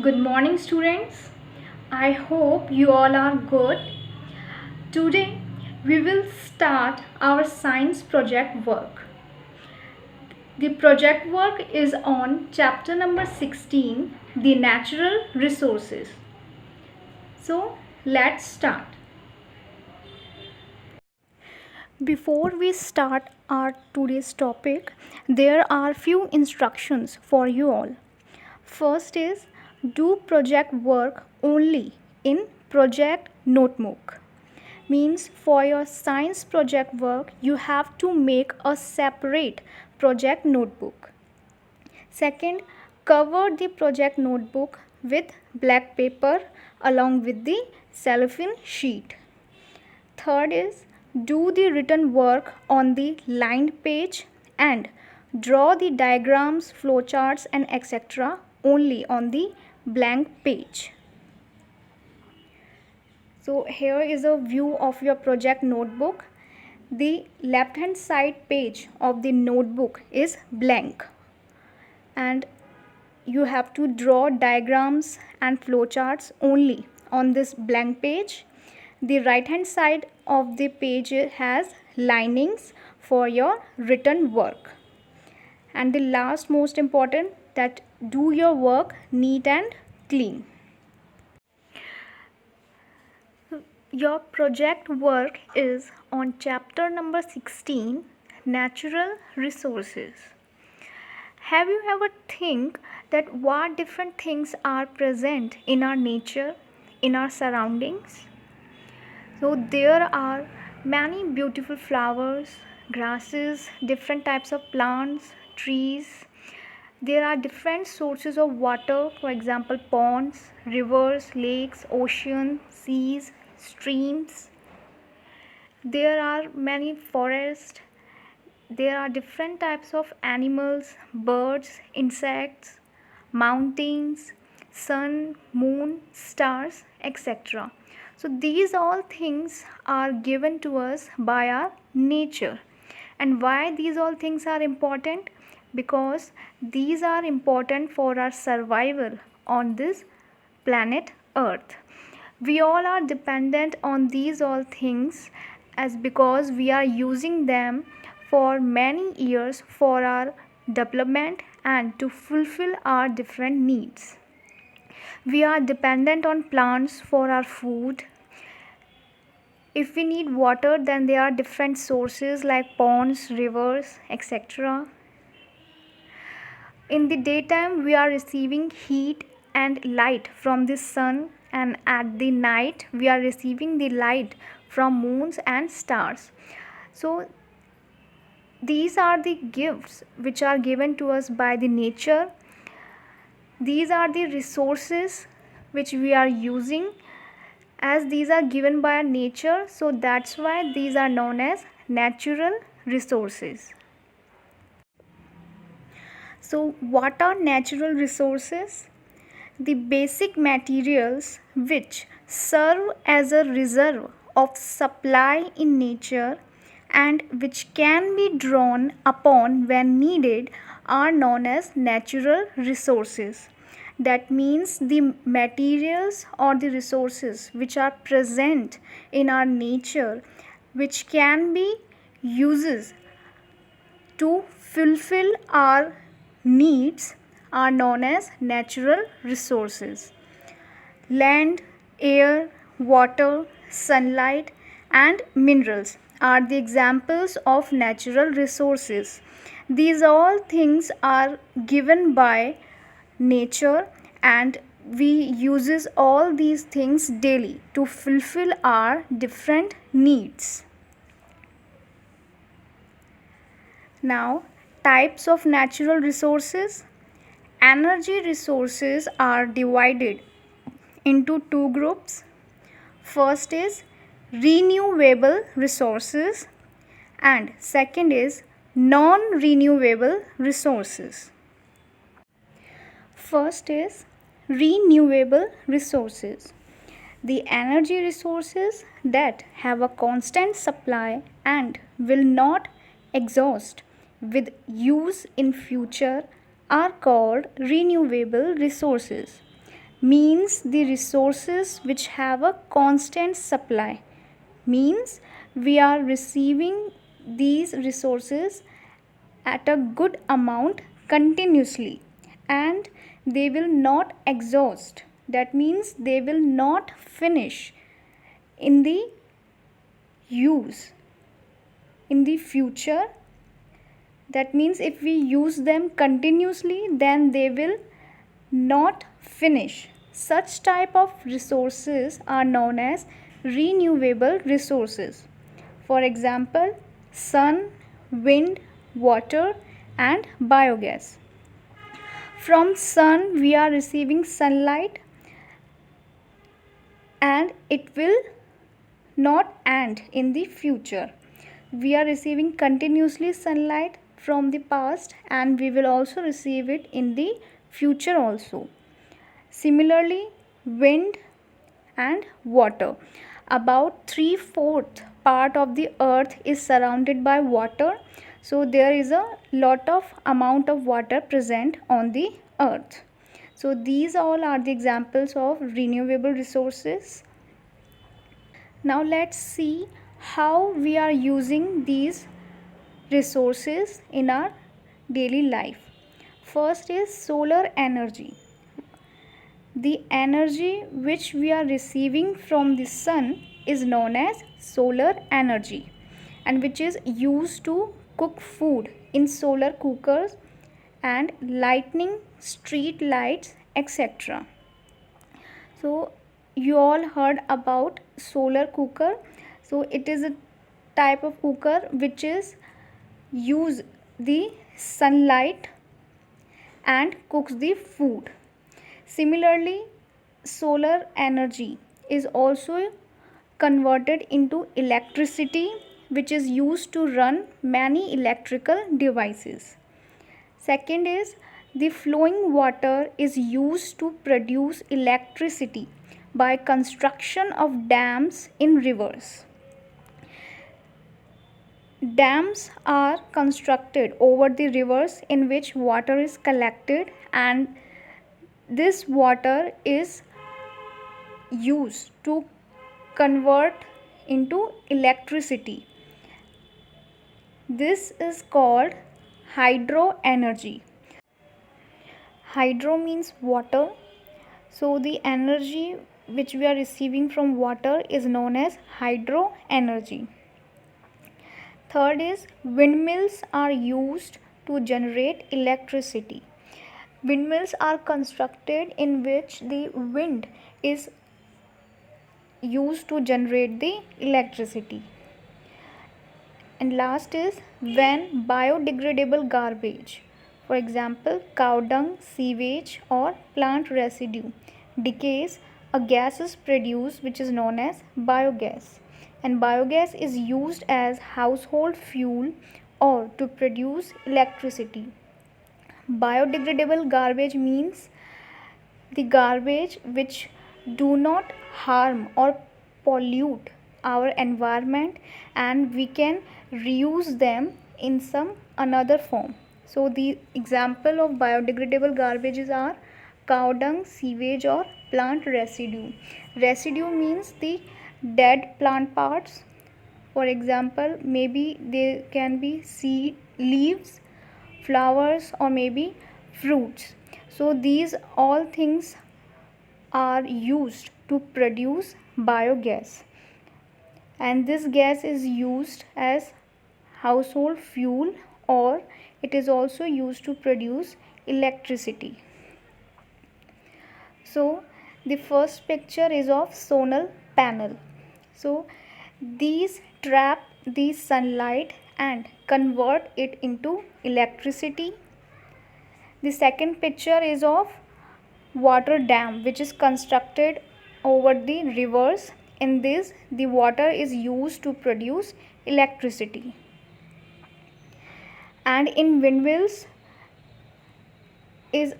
Good morning, students. I hope you all are good. Today, we will start our science project work. The project work is on chapter number 16, the natural resources. So, let's start. Before we start our today's topic, there are few instructions for you all. First is do project work only in project notebook. Means for your science project work you have to make a separate project notebook. Second, cover the project notebook with black paper along with the cellophane sheet. Third is do the written work on the lined page and draw the diagrams, flowcharts and etc. only on the blank page. So here is a view of your project notebook. The left hand side page of the notebook is blank and you have to draw diagrams and flowcharts only on this blank page. The right hand side of the page has linings for your written work. And the last most important, that do your work neat and clean. Your project work is on chapter number 16, natural resources. Have you ever think that what different things are present in our nature, in our surroundings? So there are many beautiful flowers, grasses, different types of plants, trees. There are different sources of water, for example ponds, rivers, lakes, oceans, seas, streams. There are many forests. There are different types of animals, birds, insects, mountains, sun, moon, stars, etc. So these all things are given to us by our nature. And why these all things are important? Because these are important for our survival on this planet Earth. We all are dependent on these all things as because we are using them for many years for our development and to fulfill our different needs. We are dependent on plants for our food. If we need water, then there are different sources like ponds, rivers, etc. In the daytime, we are receiving heat and light from the sun, and at the night, we are receiving the light from moons and stars. So, these are the gifts which are given to us by the nature. These are the resources which we are using, as these are given by our nature, so that's why these are known as natural resources. So what are natural resources? The basic materials which serve as a reserve of supply in nature and which can be drawn upon when needed are known as natural resources. That means the materials or the resources which are present in our nature which can be uses to fulfill our needs are known as natural resources. Land, air, water, sunlight and minerals are the examples of natural resources. These all things are given by nature and we uses all these things daily to fulfill our different needs. Now, types of natural resources. Energy resources are divided into two groups. First is renewable resources and second is non-renewable resources. First is renewable resources. The energy resources that have a constant supply and will not exhaust with use in future are called renewable resources. means the resources which have a constant supply, means we are receiving these resources at a good amount continuously, and they will not exhaust. That means they will not finish in the use in the future. That means if we use them continuously, then they will not finish. Such type of resources are known as renewable resources. For example, sun, wind, water, and biogas. From sun we are receiving sunlight, and it will not end in the future. We are receiving continuously sunlight from the past, and we will also receive it in the future also. Similarly, wind and water. About 3/4 part of the earth is surrounded by water, so there is a lot of amount of water present on the earth. So these all are the examples of renewable resources. Now let's see how we are using these resources in our daily life. First is solar energy. The energy which we are receiving from the sun is known as solar energy, and which is used to cook food in solar cookers and lighting street lights, etc. So you all heard about solar cooker. So it is a type of cooker which is use the sunlight and cooks the food. Similarly, solar energy is also converted into electricity, which is used to run many electrical devices. Second is, the flowing water is used to produce electricity by construction of dams in rivers. Dams are constructed over the rivers in which water is collected, and this water is used to convert into electricity. This is called hydro energy. Hydro means water, so the energy which we are receiving from water is known as hydro energy. Third is, windmills are used to generate electricity. Windmills are constructed in which the wind is used to generate the electricity. And last is, when biodegradable garbage, for example cow dung, sewage, or plant residue, decays, a gas is produced which is known as biogas. And biogas is used as household fuel or to produce electricity. Biodegradable garbage means the garbage which do not harm or pollute our environment, and we can reuse them in some another form. So the example of biodegradable garbages are cow dung, sewage, or plant residue. Residue means the dead plant parts. For example, maybe there can be seed, leaves, flowers, or maybe fruits. So these all things are used to produce biogas, and this gas is used as household fuel, or it is also used to produce electricity. So the first picture is of solar panel. So these trap the sunlight and convert it into electricity. The second picture is of water dam which is constructed over the rivers. In this, the water is used to produce electricity. And in windmills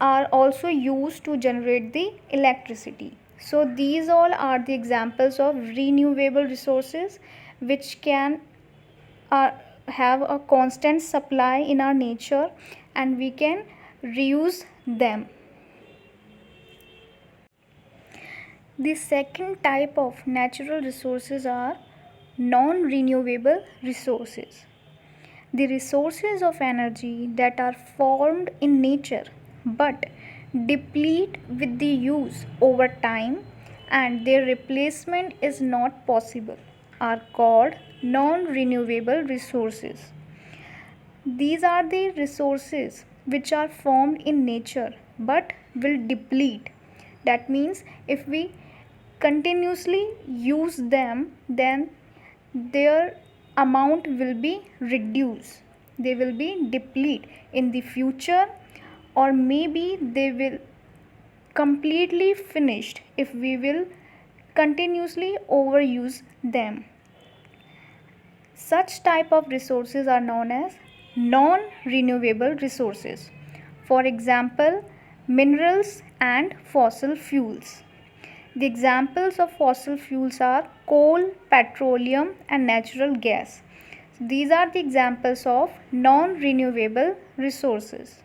are also used to generate the electricity. So these all are the examples of renewable resources which can have a constant supply in our nature, and we can reuse them. The second type of natural resources are non-renewable resources. The resources of energy that are formed in nature but deplete with the use over time and their replacement is not possible are called non-renewable resources. These are the resources which are formed in nature but will deplete. That means if we continuously use them, then their amount will be reduced. They will be deplete in the future, or maybe they will completely finished if we will continuously overuse them. Such type of resources are known as non-renewable resources. For example, minerals and fossil fuels. The examples of fossil fuels are coal, petroleum and natural gas. These are the examples of non-renewable resources.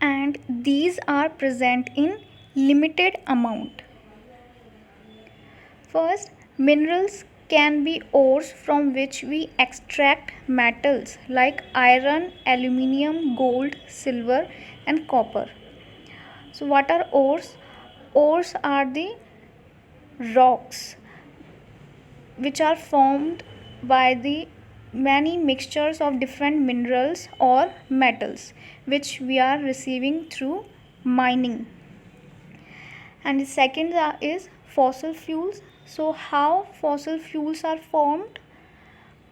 And these are present in limited amount. First, minerals can be ores from which we extract metals like iron, aluminium, gold, silver and copper. So what are ores? Ores are the rocks which are formed by the many mixtures of different minerals or metals which we are receiving through mining. And the second is fossil fuels. So how fossil fuels are formed?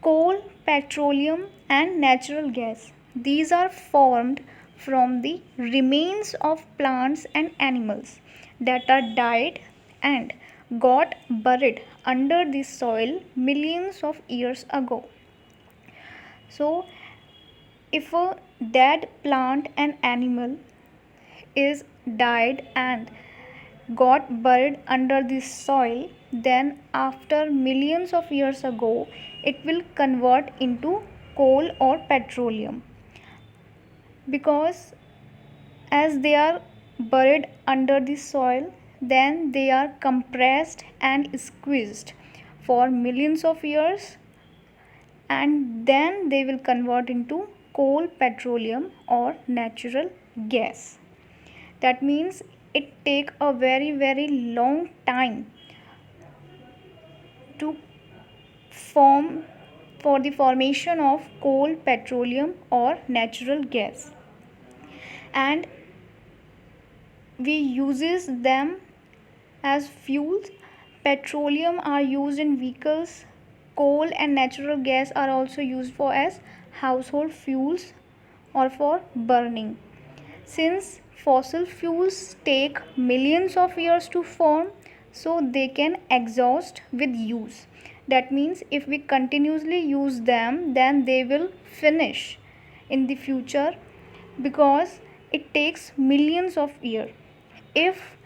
Coal, petroleum and natural gas. These are formed from the remains of plants and animals that are died and got buried under the soil millions of years ago. So if a dead plant and animal is died and got buried under the soil, then after millions of years ago it will convert into coal or petroleum, because as they are buried under the soil, then they are compressed and squeezed for millions of years and then they will convert into coal, petroleum or natural gas. That means it take a very long time to form for the formation of coal, petroleum or natural gas, and we uses them as fuels. Petroleum are used in vehicles, coal and natural gas are also used for as household fuels or for burning. Since fossil fuels take millions of years to form, so they can exhaust with use. That means if we continuously use them, then they will finish in the future because it takes millions of years. If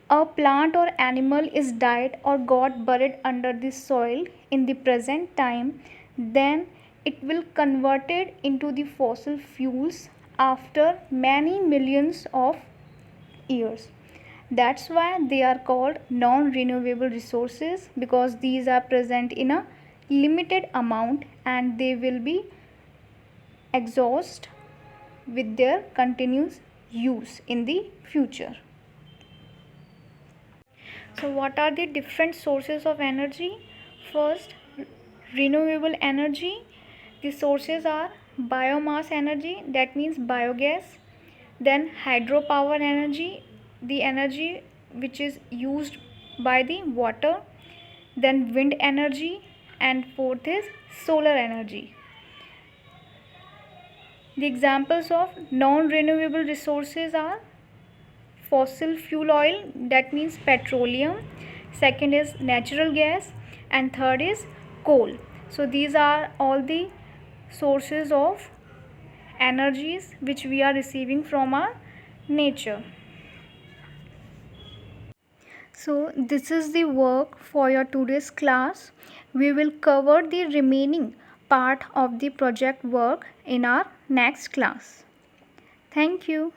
a plant or animal is died or got buried under the soil in the present time, then it will converted into the fossil fuels after many millions of years. That's why they are called non-renewable resources, because these are present in a limited amount and they will be exhaust with their continuous use in the future. So what are the different sources of energy? First, renewable energy. The sources are biomass energy, that means biogas. Then hydropower energy, the energy which is used by the water. Then wind energy, and fourth is solar energy. The examples of non-renewable resources are fossil fuel oil, that means petroleum. Second is natural gas, and third is coal. So these are all the sources of energies which we are receiving from our nature. So this is the work for your today's class. We will cover the remaining part of the project work in our next class. Thank you.